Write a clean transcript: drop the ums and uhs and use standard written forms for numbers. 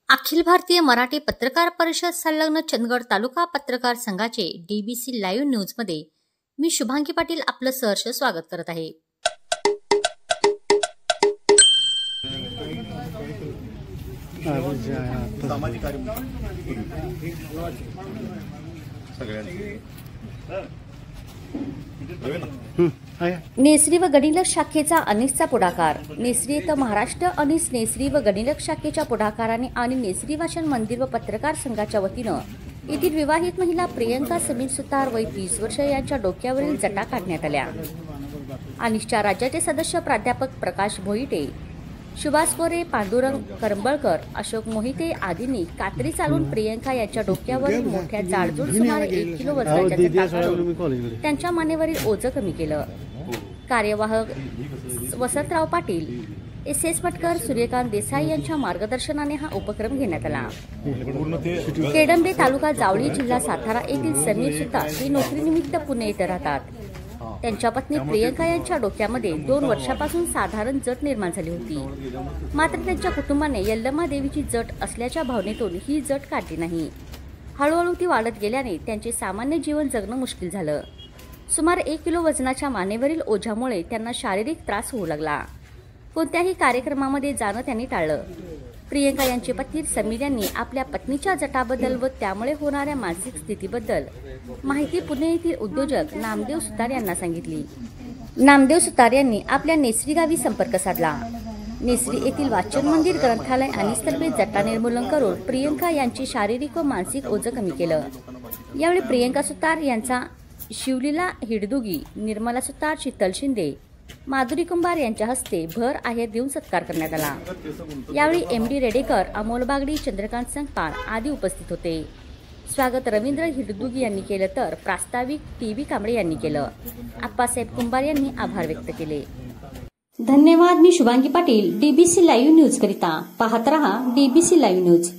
अखिल भारतीय मराठी पत्रकार परिषद संलग्न चंदगड तालुका पत्रकार संघाचे डीबीसी लाईव्ह न्यूज मध्ये मी शुभांगी पाटील आपलं सहर्ष स्वागत करत आहे। सामाजिक कार्य नेसरी व गणिलक शाखेचा अनिसचा पुढाकार। नेसरी येथे महाराष्ट्र अनिस नेसरी व गणिलक शाखेच्या पुढाकाराने आणि नेसरी वाचन मंदिर व पत्रकार संघाच्या वतीनं येथील विवाहित महिला प्रियंका समीर सुतार वय 30 वर्ष यांच्या डोक्यावरील जटा काढण्यात आल्या। अनिसच्या राज्याचे सदस्य प्राध्यापक प्रकाश भोईटे, सुभाष कोरे, पांडुरंग करंबळकर, अशोक मोहिते आदींनी कात्री चालून प्रियंका यांच्या डोक्यावरील मोठ्या जाडजूड सुमारे 1 किलो वजनाच्या जटा काढून त्यांच्या मानेवरील ओझं कमी केलं। कार्यवाहक वसंतराव पाटील, एस मटकर, सूर्यकांत देसाई यांच्या मार्गदर्शनाने हा उपक्रम घेण्यात आला। केडंबे तालुका जावळी जिल्हा सातारा येथील समीर सुतार हे नोकरीनिमित्त पुणे येथे राहतात। त्यांच्या पत्नी प्रियंका यांच्या डोक्यामध्ये 2 वर्षापासून साधारण जट निर्माण झाली होती, मात्र त्यांच्या कुटुंबाने यल्लमा देवीची जट असल्याच्या भावनेतून ही जट काढली नाही। हळूहळू ती वाढत गेल्याने त्यांचे सामान्य जीवन जगणं मुश्किल झालं। सुमारे 1 किलो वजनाच्या मानेवरील ओझ्यामुळे त्यांना शारीरिक त्रास होऊ लागला। कोणत्याही कार्यक्रमामध्ये जाणं त्यांनी टाळलं। प्रियंका यांचे पती समीर यांनी आपल्या पत्नीच्या जटाबद्दल व त्यामुळे होणाऱ्या मानसिक स्थितीबद्दल माहिती पुणे येथील उद्योजक नामदेव सुतार यांना सांगितली। नामदेव सुतार यांनी आपल्या नेसरी गावी संपर्क साधला। नेसरी येथील वाचन मंदिर ग्रंथालय आणि तर्फे जटा निर्मूलन करून प्रियंका यांची शारीरिक व मानसिक ओझं कमी केलं। यावेळी प्रियंका सुतार यांचा शिवलीला हिडदुगी, निर्मला सुतार, शीतल शिंदे, माधुरी कुंभार यांच्या हस्ते भर आहेर देऊन सत्कार करण्यात आला। यावेळी एमडी रेडेकर, अमोल बागडी, चंद्रकांत संगपाळ आदी उपस्थित होते। स्वागत रवींद्र हिडदुगी यांनी केलं तर प्रास्ताविक टीव्ही कांबळे यांनी केलं। आप्पासाहेब कुंभार यांनी आभार व्यक्त केले। धन्यवाद। मी Shubhangi Patil, DBC live news करिता पाहत रहा डीबीसी लाईव्ह न्यूज।